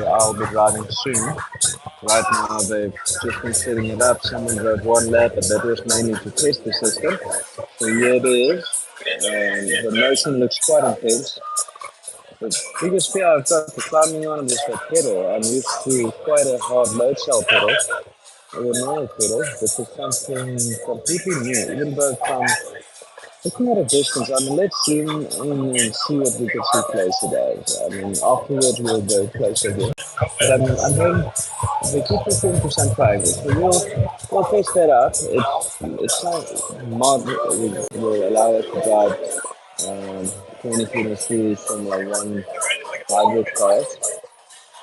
I'll be driving soon. Right now, they've just been setting it up. Someone drove one lap, but that was mainly to test the system. So here it is. The motion looks quite intense. The biggest fear I've got for climbing on is the pedal. I'm used to quite a hard load cell pedal, or a normal pedal. This is something completely new, even though from looking at a distance, I mean, let's zoom in and see what we can see closer as. I mean, afterwards we'll go closer again. But I'm going, they keep the 10% private, so we'll test that out. It's not mod will allow us to drive 2023 Formula One hybrid cars.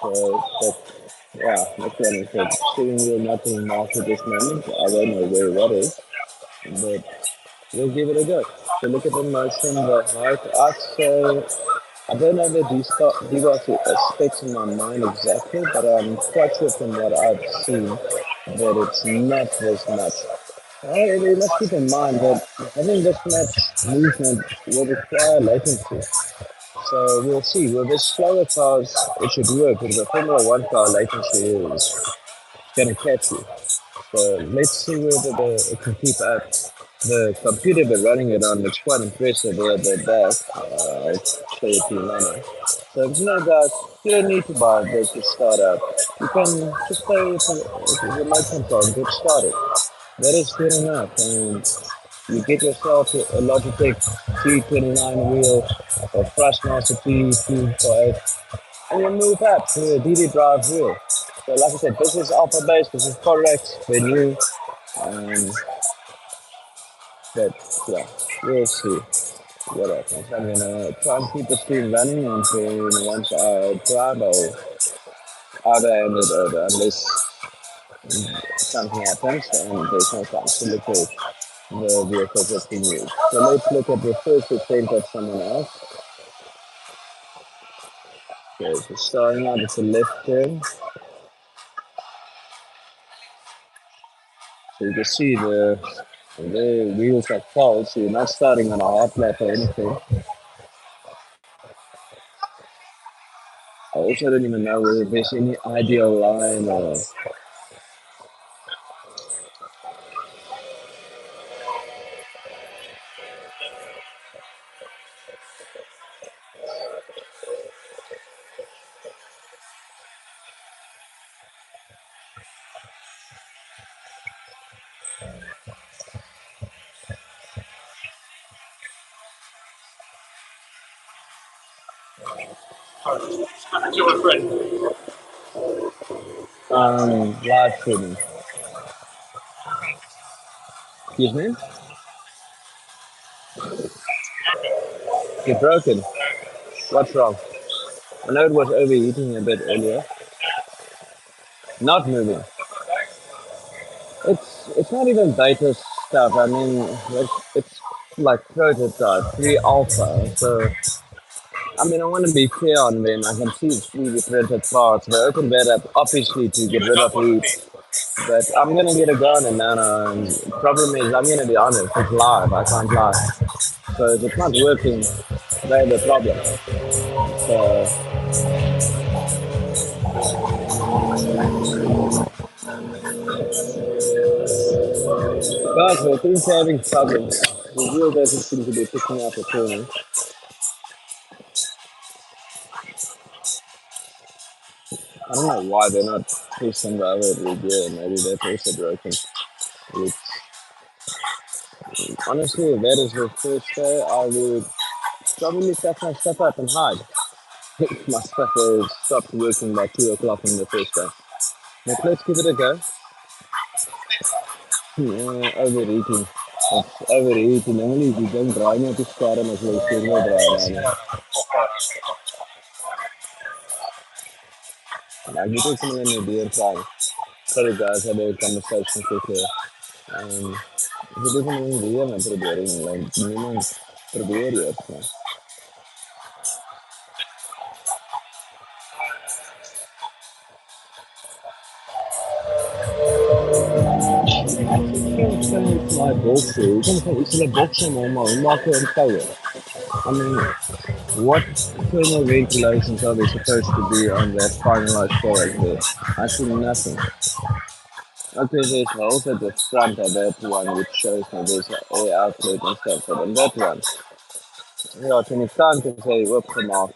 So, but yeah, that's what I said. Steering wheel not being marked at this moment. I don't know where what is, but we'll give it a go. So look at the motion, the height. I'd say I don't know the default specs in my mind exactly, but I'm quite sure from what I've seen that it's not this much. However, you must keep in mind that having this much movement will require latency. So we'll see. With the slower cars, it should work. With the Formula One car, latency is going to catch you. So let's see whether it can keep up. The computer they're running it on looks quite impressive there at the back. I'll show it to you later. So guys, you don't need to buy this to start up. You can just play with the remote control and get started. That is good enough. And you get yourself a Logitech T29 wheel or Thrustmaster T248 and you move up to a DD drive wheel. So like I said, this is alpha based, this is correct, we're new. But yeah, we'll see what happens. I'm gonna try and keep the stream running until once I drive, I'll either hand it over unless something happens and there's no time to look at the vehicles that's being used. So let's look at the first attempt of someone else. Okay, so starting out with the left turn. So you can see the wheels are false, so you're not starting on a hard lap or anything. I also don't even know whether there's any ideal line or live streaming. Excuse me? You're broken. What's wrong? I know it was overheating a bit earlier. Not moving. It's not even beta stuff. I mean, it's like prototype, pre-alpha. So, I mean, I want to be fair on them. I can see it's 3D printed parts. They opened that up, obviously, to get rid of heat. But I'm going to get a gun and problem is, I'm going to be honest, it's live. I can't lie. So if it's not working, they have a problem. So, guys, we're things having problems. The wheel doesn't seem to be picking up at all. I don't know why they're not pushing the other gear. Maybe they're also broken. It's, honestly, if that is the first day, I would probably set my stuff up and hide. My stuff has stopped working by 2 o'clock on the first day. But let's give it a go. Overheating. It's overheating. Only if you don't dry net to start as well as you dry. Like you take someone in your beer time. Sorry guys, I had a conversation quickly. If you do something in beer, I'm preparing. Like, minimum prepare yourself. My boxer, you can say it's a boxer normal, not a tower. I mean, What thermal ventilations are they supposed to be on that finalized product there? I see nothing. Okay, there's holes at the front of that one which shows me there's an air outlet and stuff, but on that one, ja, can you staan te say oopgemaak.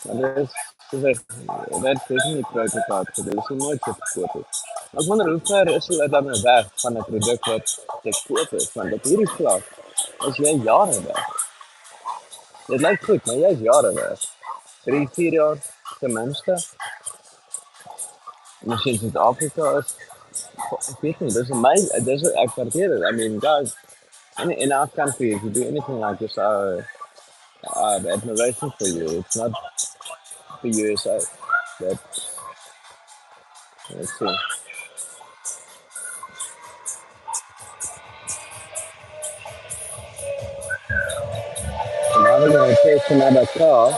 Maar dat is definitely prototype, so dit is nog nooit so verkoop het. Maar ek wonder hoe ver is hulle dan weg van 'n produk wat te koop is, want op hierdie vlak is jy jare weg. Dit lyk goed, maar jy's jare weg. 3, 4 jaar ten minste. Misschien Suid-Afrika is, ek weet nie, dis amazing, dis ek waardeer dit. I mean, guys, in our country, if you do anything like this, I have admiration for you. It's not the USA. But let's see. So now we're going to test another car.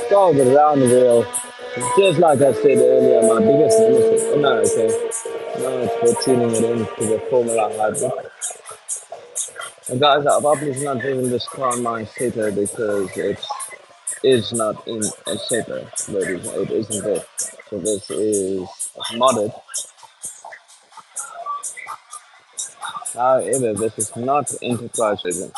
Go around the wheel. Just like I said earlier, my biggest nemesis. Oh, no, okay. No, it's for tuning it in to the Formula Hybrid. And guys, I've obviously not driven this car in my setter because it is not in a setter. But it isn't there. So this is modded. However, this is not enterprise version.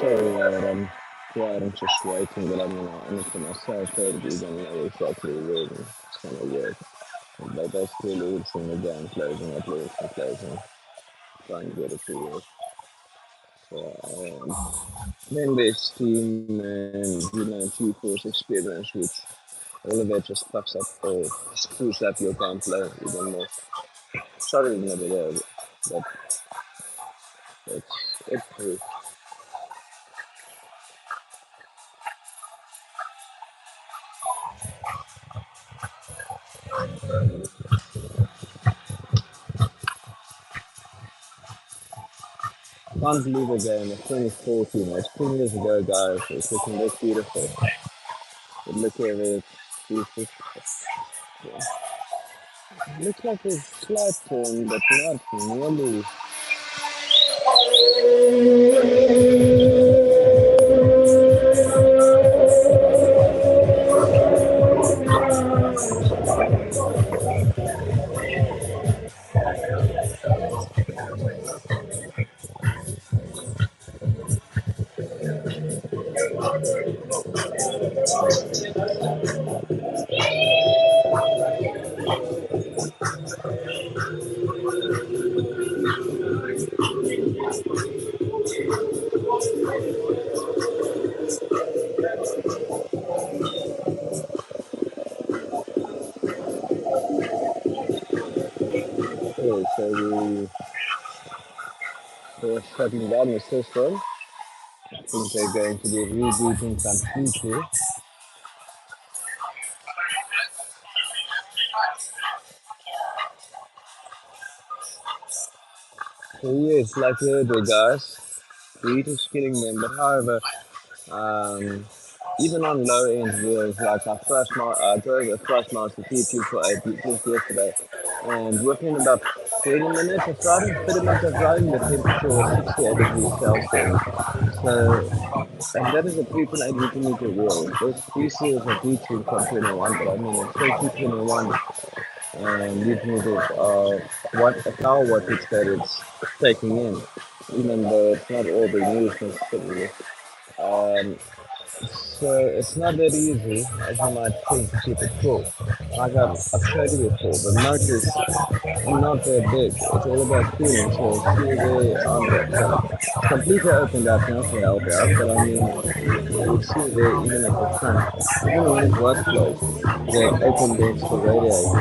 Sorry, yeah, I'm just waiting, but I'm gonna answer myself. Maybe you don't know exactly where it's gonna work. But basically, losing again, closing it, losing, closing, trying to get it to work. So, then there's Steam and GeForce Experience, which all of it just fucks up or screws up your gameplay even more. Sorry in the video, but it's true. Can't believe a game. It's 2014. It's 10 years ago, guys. It's looking this beautiful. But look at it. Beautiful. Yeah. Looks like it's slight turn, but not nearly. Okay, so we're shutting down the system. I think they're going to be rebooting completely. So yes, like the other guys, the heat is killing them. But however, um, even on low end wheels, like I drove a Thrustmaster T248 just yesterday, and within about 30 minutes of driving, 30 minutes of driving, the temperature was 68 degrees Celsius. So, and that is a 3.8 meter wheel. These seals are heating from 21, but I mean, it's still 21 meters of what a power wattage that it's taking in, even though it's not all being used necessarily. Um, so it's not that easy as you might think to keep it cool. I've showed you before, the motors are not that big. It's all about cooling, so see there on the completely opened up, not to help out, but I mean, you see there even at the front, even when it was closed, they have open vents for radiating.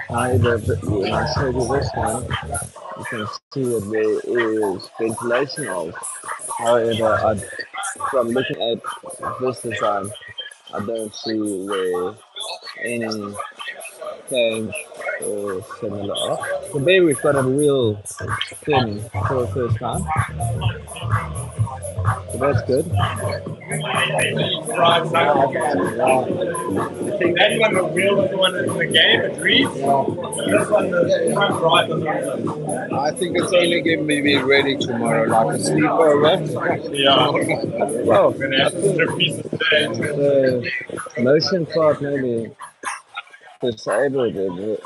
However, when I showed you this one, you can see that there is ventilation holes However, from looking at this design, I don't see where any change or similar are. Today we've got a real spin for the first time, so that's good. Right, exactly. Yeah, I think That one, the wheel is the one that's in the game, it reads. yeah, This one, the front right doesn't exist. I think it's only going to be ready tomorrow, like a sleeper or what? Yeah. well, We're gonna I have to think strip pieces today. the motion part maybe disabled it.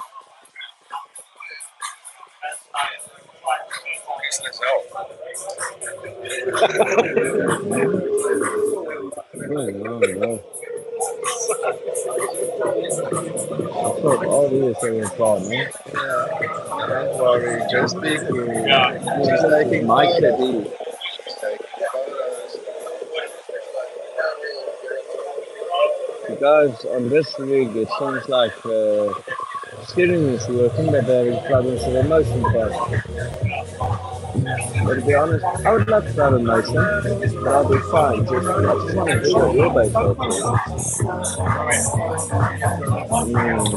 No, no. I thought all these are in problem, man. Don't worry, just speaking. Yeah. She's taking Mike said photos. he. She's taking photos. Guys, on this rig, it seems like steering is working, but there is problems with the motion part. But to be honest, I would like to try the motion, but I'll be fine. I just want to do a wheelbase also. Mm,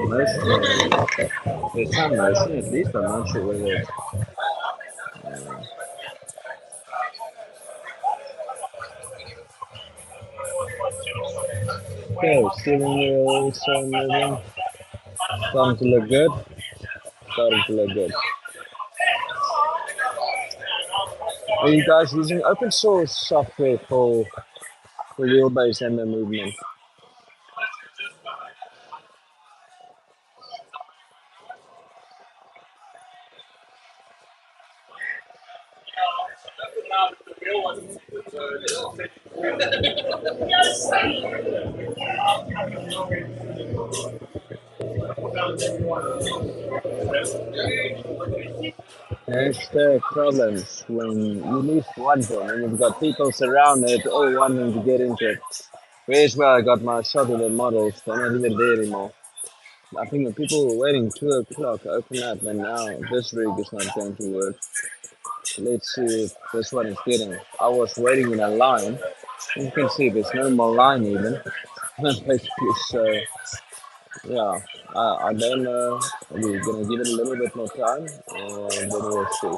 motion. There's some motion at least. I'm not sure whether it's. Okay, steering wheel is moving. Starting to look good. Starting to look good. Are you guys using open source software for the wheelbase and the movement? Hashtag problems when you leave one thing and you've got people surrounded all wanting to get into it. Where's where I got my shot of the models? They're not even there anymore. I think the people were waiting 2 o'clock to open up, and now this rig is not going to work. Let's see if this one is getting. I was waiting in a line. You can see there's no more line even. Basically, so yeah, I don't know. We're gonna give it a little bit more time, and then we'll see.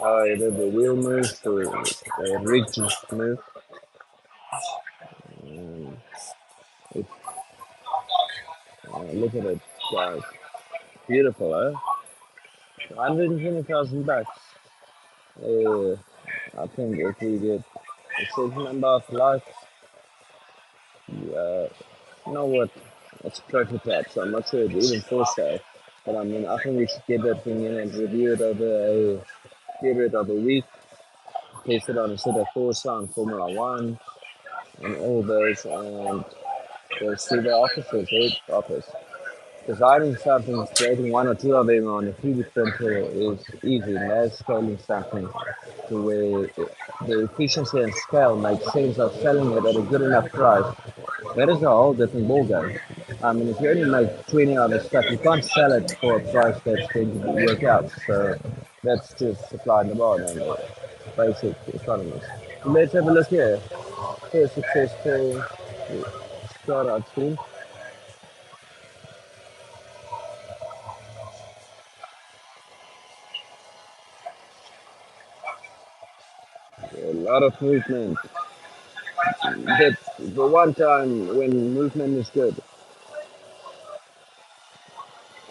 Either the wheel moves, the rig just move. Um, it, look at it, guys. Beautiful, eh? 120,000 bucks. Uh, I think if we get a certain number of likes, uh, you know what? It's prototype, so I'm not sure it's even for sale. But I mean, I think we should get that thing in and review it over a period of a week, test it on a set of Forza and Formula One and all those, and we'll see the officers, head office. Designing something, creating one or two of them on a 3D printer is easy. Now scaling something to where the efficiency and scale makes sense of selling it at a good enough price. That is a whole different ballgame. I mean, if you only make 20 of this stuff, you can't sell it for a price that's going to work out. So that's just supply and demand and basic economics. Let's have a look here. First successful startup team. A lot of movement. But the one time when movement is good,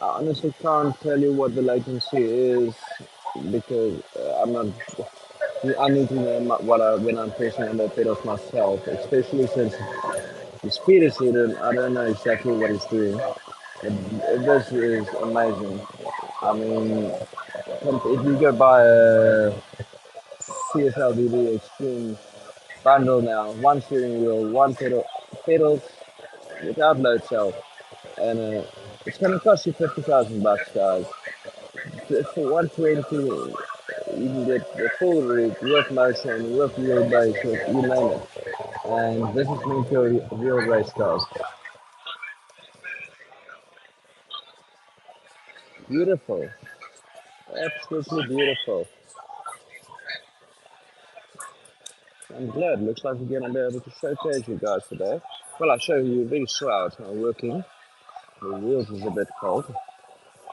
I honestly can't tell you what the latency is because I'm not. I need to know what when I'm pressing on the pedals myself, especially since the speed is hidden. I don't know exactly what it's doing. This is amazing. I mean, if you go buy a CSLDD Extreme bundle now, one steering wheel, one pedals, without load cell, and it's going to cost you $50,000, guys. For 120, you can get the full rig with motion, with wheelbase, with you name it. And this is meant for real race cars. Beautiful, absolutely beautiful. I'm glad. Looks like we're going to be able to showcase you guys today. Well, I'll show you very slow. It's not working. The wheels is a bit cold.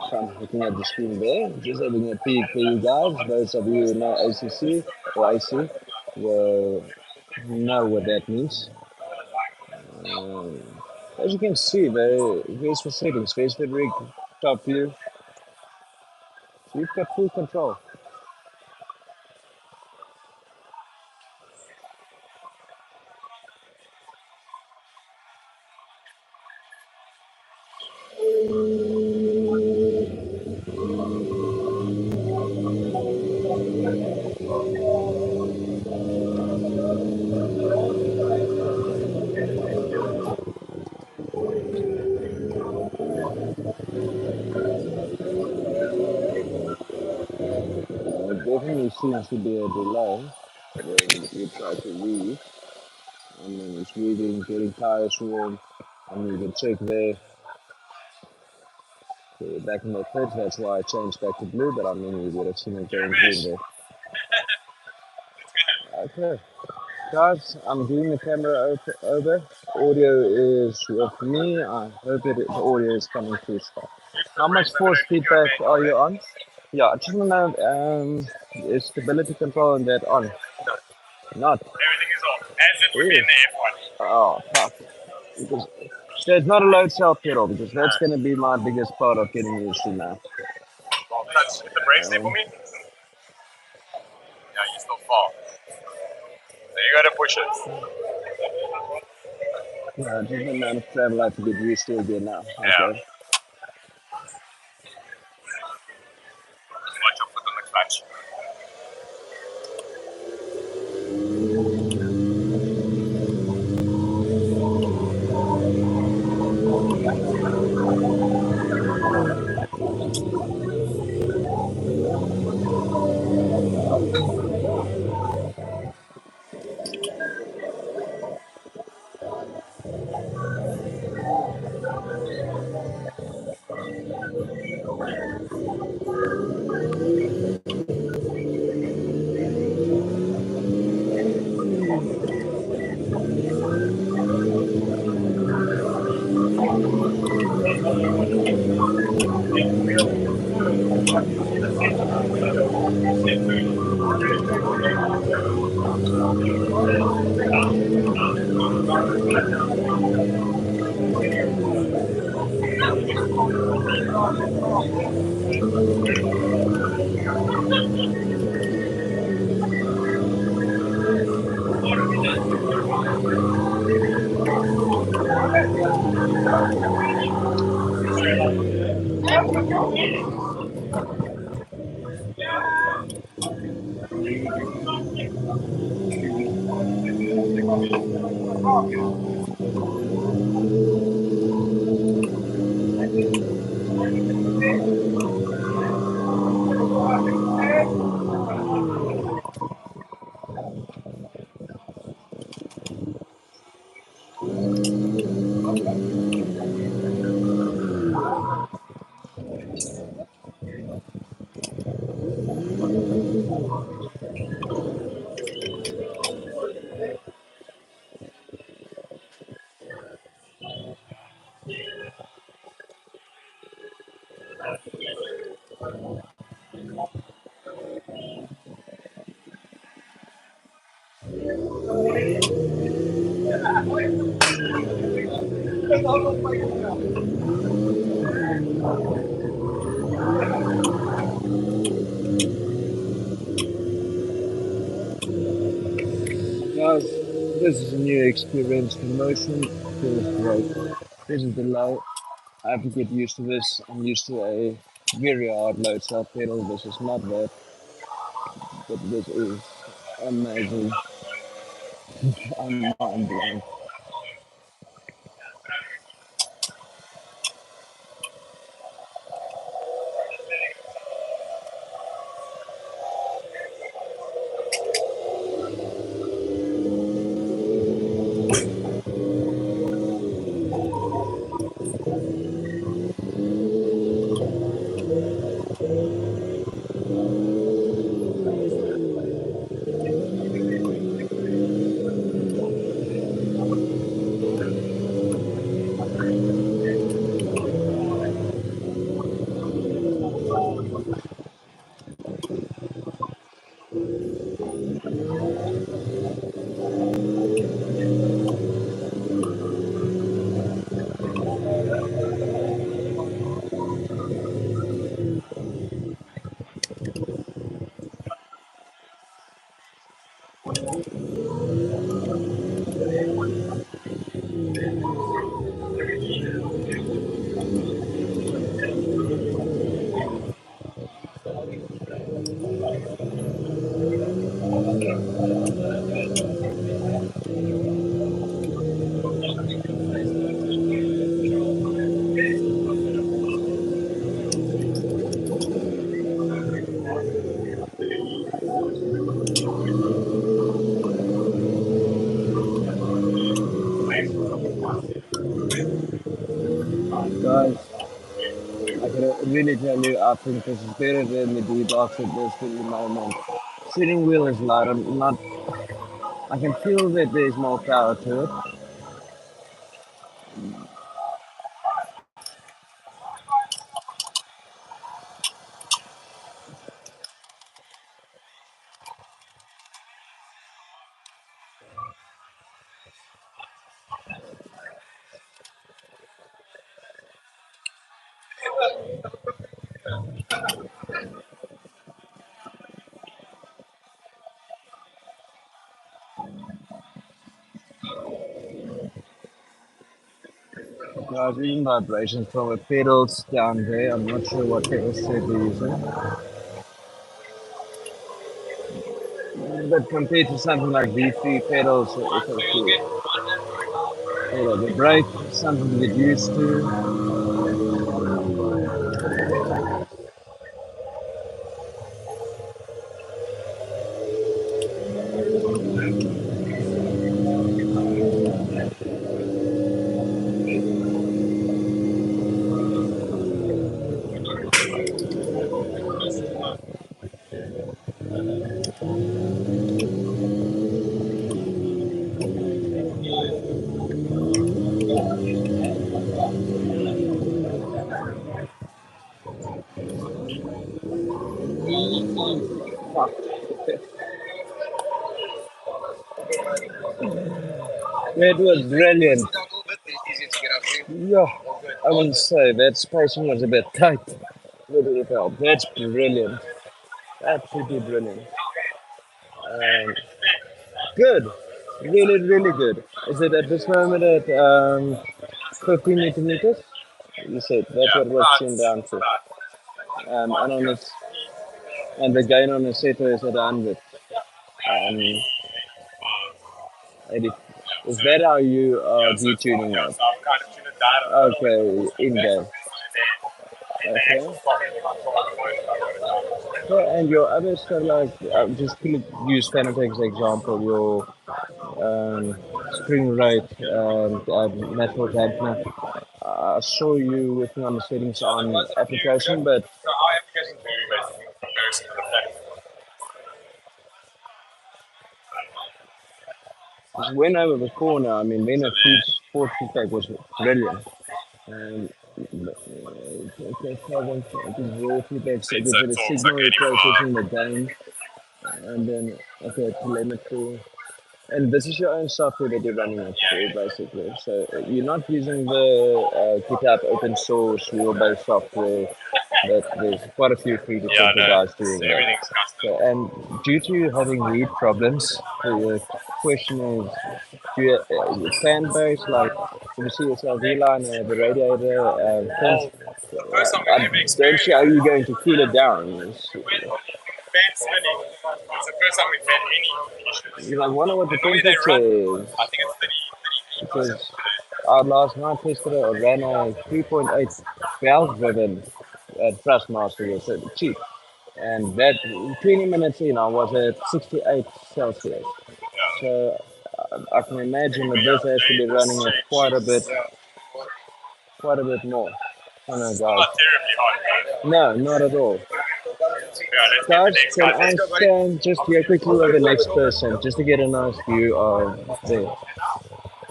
So I'm looking at the screen there, just having a peek for you guys. Those of you who know ACC or AC will know what that means. Um, as you can see, there's the settings. There's the rig top view. So you've got full control. It definitely seems to be a delay. When you try to read, and then it's reading, getting tires warm, and you can check there. Back in my fridge, that's why I changed back to blue, but I mean, you would have seen it going green there. Okay, guys, I'm doing the camera over. Audio is with me. I hope the audio is coming through stuff. How much force feedback are you on? Yeah, I just want to know, is stability control on that on? Not. Everything is off, as it would be in Really? the F1. Oh, fuck. Because, so it's not a load cell pedal, because that's going to be my biggest part of getting used to now. Well, touch hit the brakes there for Um, me. Yeah, you still fall. So you gotta push it. yeah, just the amount of travel I have to get used to again now. Yeah. Okay. Watch your foot on the clutch. Guys, this is a new experience. The motion feels great. This is the low. I have to get used to this. I'm used to a very hard load cell pedal. This is not that, but this is amazing. I'm mind blown. Guys, I can really tell you, I think this is better than the detox at this in the moment. Steering wheel is light. I'm not. I can feel that there's more power to it. Guys, even vibrations from the pedals down there. I'm not sure what pedal set they're using, but compared to something like V3 pedals, it's okay. You know, the brake, something to get used to. Fuck. That was brilliant. Yeah, I will say that spacing was a bit tight. With it help. That's brilliant. Absolutely brilliant. Um, good. Really, really good. Is it at this moment at 15 meters? You said that's what it was tuned down to. And on this, and the gain on the setter is at 100. Um, 80. Is that how you are detuning that? Okay, in game. Okay. So, and your other stuff, like, just to use Fanatec's example, your spring rate, natural dampener. I saw you working on the settings on application, but when over the corner, I mean, when a food sports feedback was brilliant. Um, okay, raw feedback, so there's a signal processing the game, and then, okay, telemetry. And this is your own software that you're running it for, basically. So you're not using the GitHub open source wheel-based software. That there's quite a few free to simple guys doing that. So, and due to having read problems, the question is, do you, fan base, like, if you see yourself V-line, the radiator, don't see how you're going to cool it down. I wonder what the temperature is. Because last night yesterday I ran a 3.8 valve driven at Thrustmaster, so cheap. And that 20 minutes in, I was at 68 Celsius. So I can imagine that this has to be running at quite a bit more. I don't know, guys. No, not at all. Guys, can I stand just here quickly with the next person, just to get a nice view of the.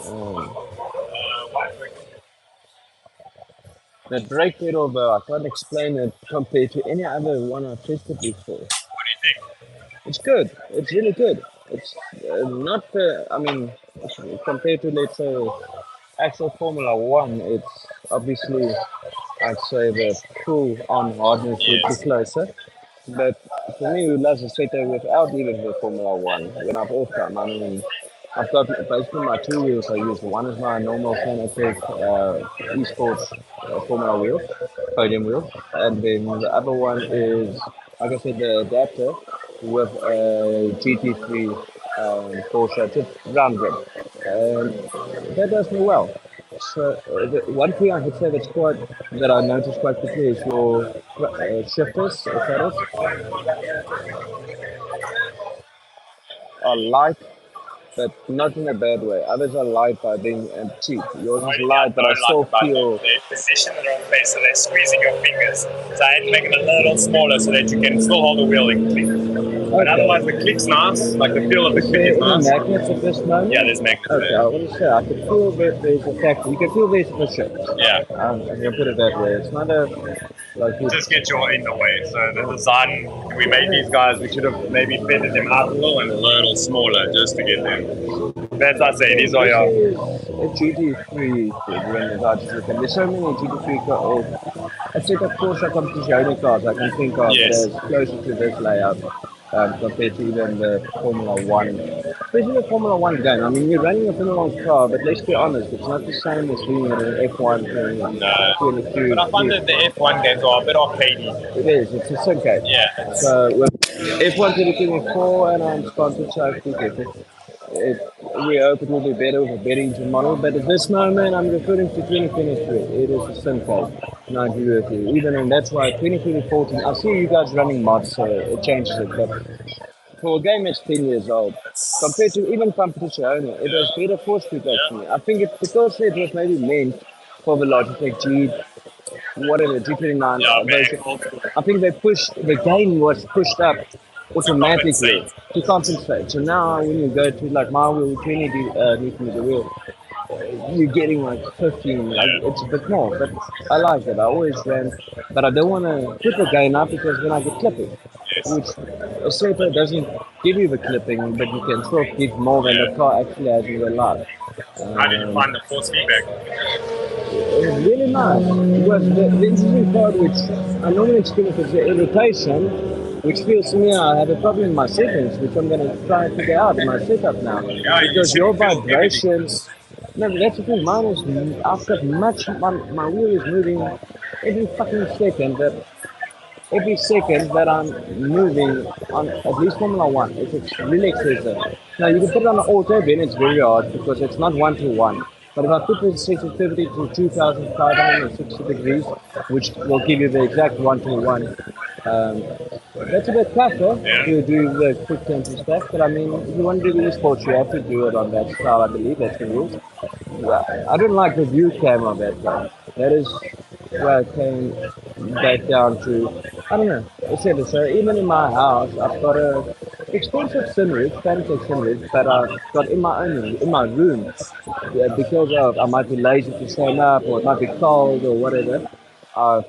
Um, That brake pedal, though, I can't explain it compared to any other one I've tested before. What do you think? It's good. It's really good. It's not, I mean, compared to, let's say, actual Formula One, it's obviously, I'd say the pull on hardness would be Yes. closer. But for me, who loves a setter without even the Formula One, when I've off time, I mean, I've got basically my two wheels I use. One is my normal Fanatec esports Formula wheel, podium wheel, and then the other one is, like I said, the adapter with a GT3 Porsche, just round grid. And that does me well. So the one thing I could say that I noticed quite quickly is your shifters or pedals are light, but not in a bad way. Others are light by being cheap. Yours The is only thing I light, but I don't like still about them, feel. they position the wrong place, so they're squeezing your fingers. So I had to make it a little smaller so that you can still hold the wheel and click. But Okay. otherwise, the click's nice. Like the feel of the Is click there is any nice. magnets at this Yeah, moment? there's magnets Okay, there. I want to say I can feel that there's a factor. You can feel there's a shift. Yeah. I'm gonna put it that way. It's not a like you. Just get your in the way. So the design we made these guys, we should have maybe fitted them out a little and a little smaller just to get them. That's I say. These are This your is a GT3 when the Dodgers look at. There's so many GT3 cars. A set of Porsche competition cars I can think of that yes. is closer to this layout compared to even the Formula One. Especially the Formula One game. I mean, you're running a Formula One car, but let's be honest, it's not the same as doing it in F1 No. 22. But I find that the F1 games are a bit arcadey. It is, it's a sim game. Yeah. It's So with F1 2024 and I'm sponsored, so I think it, we hope it will be better with a better engine model. But at this moment, I'm referring to 2023. It is a sim game. And I agree with you. Even and that's why 2024. I see you guys running mods, so it changes it. But for a game that's 10 years old, compared to even competition owner, it has better force feedback to yeah. me. I think it's because it was maybe meant for the Logitech G, whatever, G29 Yeah, version. very old school. I think the game was pushed up To automatically compensate. to compensate. So now when you go to like my wheel 20 meters a wheel, you're getting like 15, like Yeah. it's a bit more. But I like it. I always ran, but I don't want to put the gain up because then I get clipping, Yes. which a setter doesn't give you the clipping, but you can still give more than the Yeah. car actually has in the life. How did you Um, find the force feedback? it was really nice. Because the interesting part, which I normally experience, is the irritation, which feels to me I have a problem in my settings, which I'm going to try and figure out in my setup now. Yeah, you Because your shouldn't feel everything. vibrations, no, that's the thing, mine is, I've got my wheel is moving every fucking second. Every second that I'm moving on at least Formula One, it's really excessive. Now you can put it on an auto, then it's very hard because it's not one to one. But if I put the sensitivity to 2,560 degrees, which will give you the exact one to one, that's a bit tougher Yeah. to do the quick tempo stuff. But I mean, if you want to do the esports, you have to do it on that style. I believe that's the rules. Yeah, I don't like the view camera of that though. That is where I came back down to. I don't know. It's it. So even in my house, I've got a expensive sunroof, Fanatec sunroof, but I've got in my room because of I might be lazy to stand up or it might be cold or whatever. I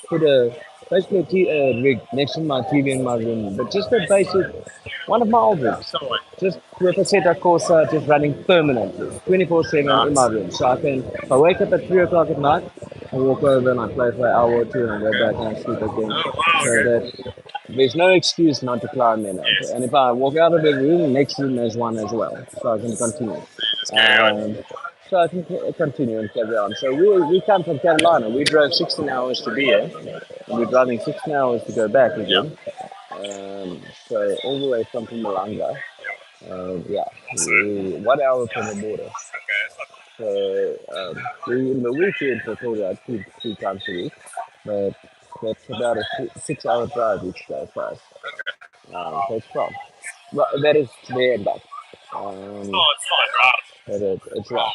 put a basically a rig next to my TV in my room, but just a basic one of my old rigs. So what? Just with a Zeta Corsa just running permanently, 24/7 in my Nice. room. So I can, if I wake up at 3 o'clock at night, I walk over and I play for an hour or two and I go back and I sleep again. Oh wow, So okay. that there's no excuse not to climb in it. Yes. And if I walk out of the room, next room there's one as well. So I can continue. Just carry on. Um, so I can continue and carry on. So we come from Carolina. We drove 16 hours to be here. And we're driving 16 hours to go back Yeah. again. So all the way from Pumalanga. Yeah, So, 1 hour from the border. okay, that's not So we in the weekend for probably like two times a week, but that's about a 6 hour drive each day for us. So it's fun. But that is there and back. Um, it's fine, right? it's rough.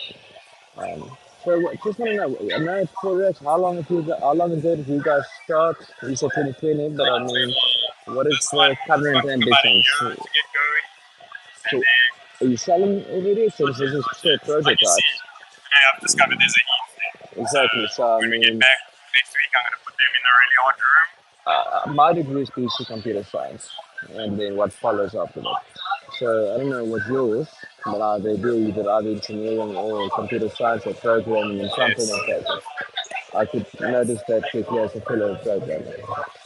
So just want to know, I know it's for us. How long ago did you guys start? You said 2020, but I mean, what is This one the current took about a ambitions? year to get going, and So then are you selling already? So this is still I just see. prototypes. And I've discovered there's a heat thing. exactly. So I When we get mean, back next week, I'm going to put them in a really hard room. my degree is BC Computer Science, and then what follows after that. So I don't know what's yours, but they do either engineering or computer science or programming in some form Yes. or fashion. I could notice that quickly as a fellow programmer.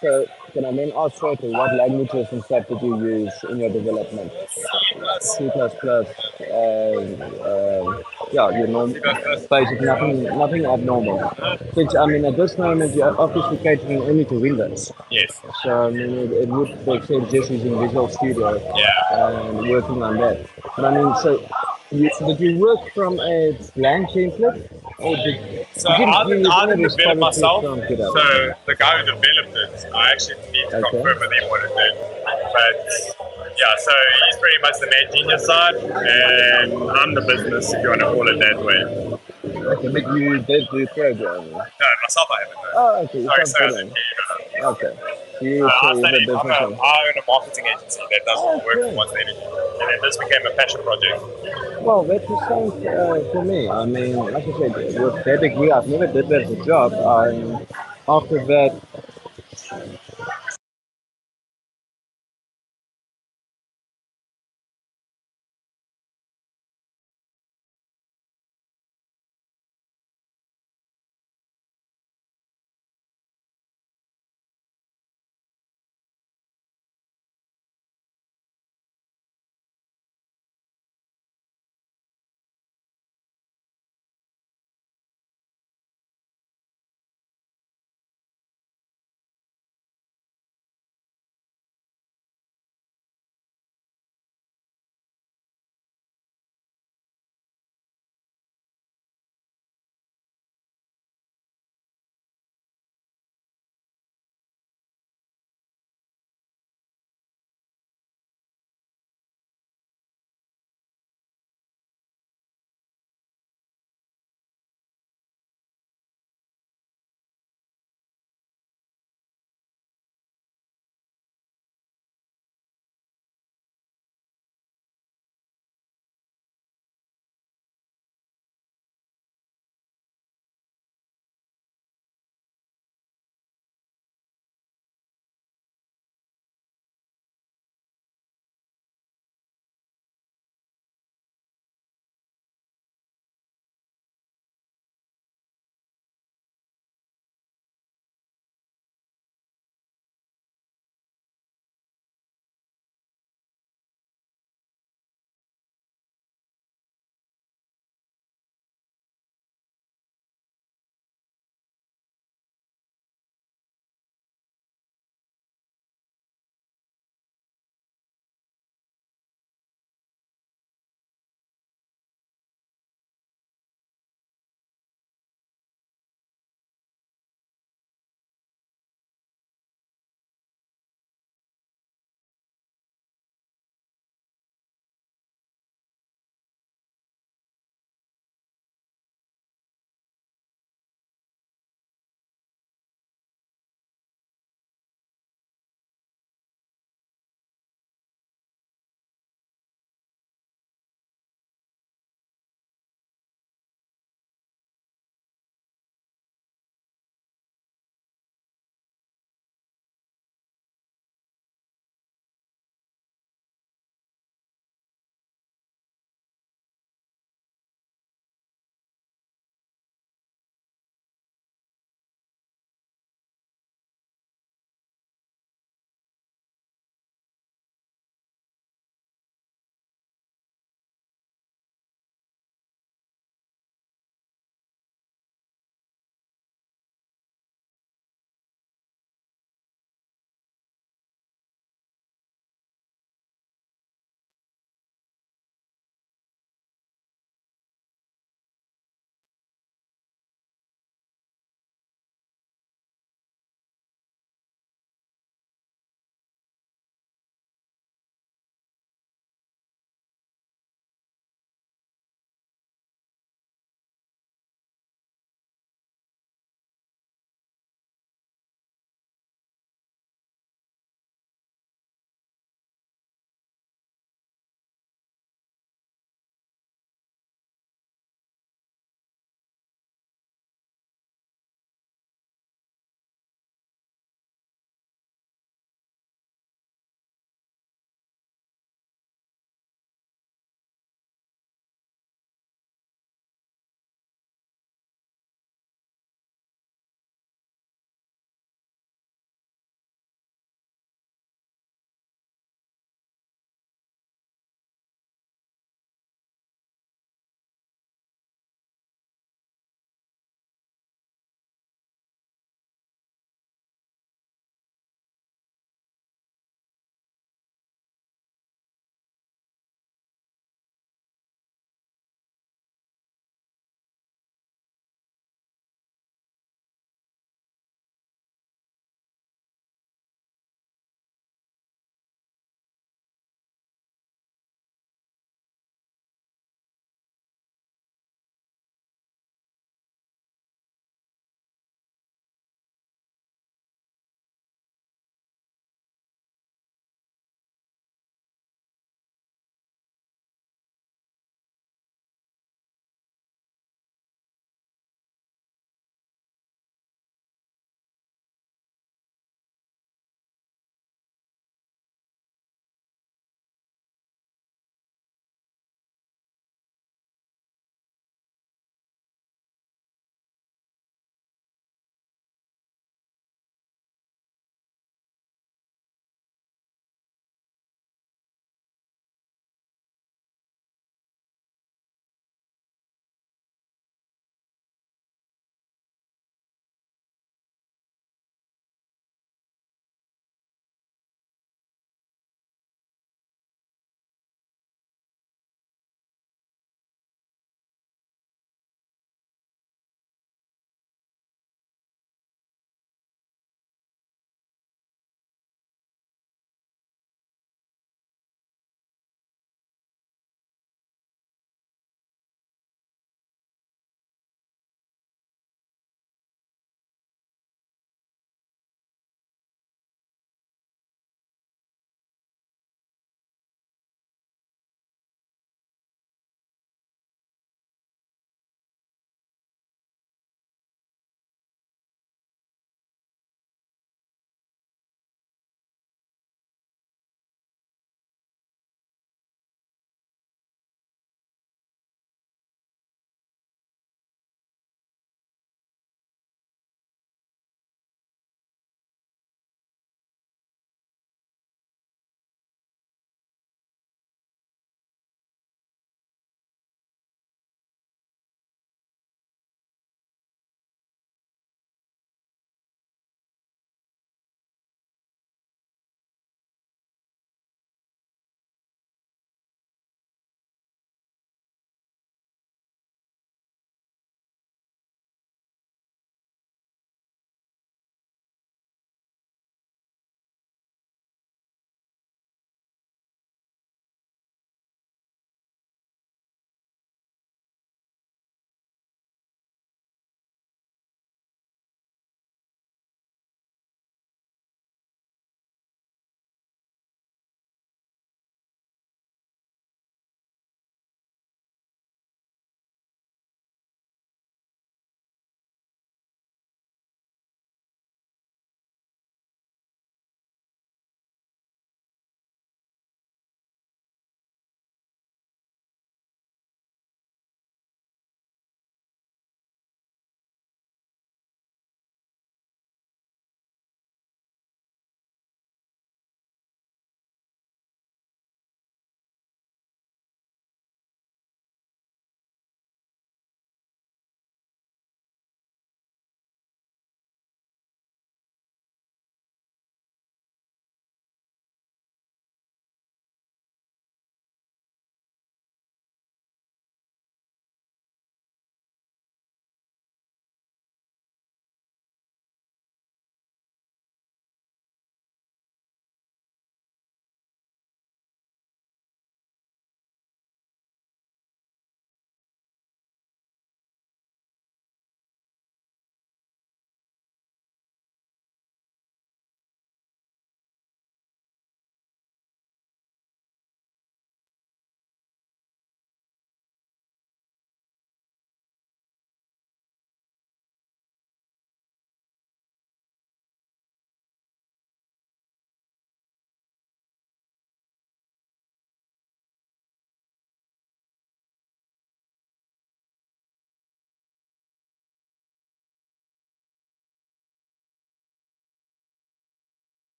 So can I then ask further, what languages and stuff did you use in your development? C plus. C++, yeah, you know, C plus plus. basic, nothing abnormal. Which, I mean, at this moment, you're obviously catering only to Windows. Yes. So, I mean, it would make sense just using Visual Studio Yeah. and working on that. But, I mean, so, did you work from a blank template? Or So did you use I any didn't develop repository myself. from So GitHub? the guy who developed it, I actually need to Okay. confirm with him what it did. But yeah, so he's pretty much the main genius side, and I'm the business, if you want to call it that way. Okay, but you did do programming. No, myself I haven't done. Oh, okay, you Sorry, can't sorry, put I said in. you, no. Okay. You I say you're the studied. businessman. I own a marketing agency that does work for Okay. Monster Energy, and then this became a passion project. Well, that's the same for me. I mean, like I said, with that degree, I've never did that as a job. After that,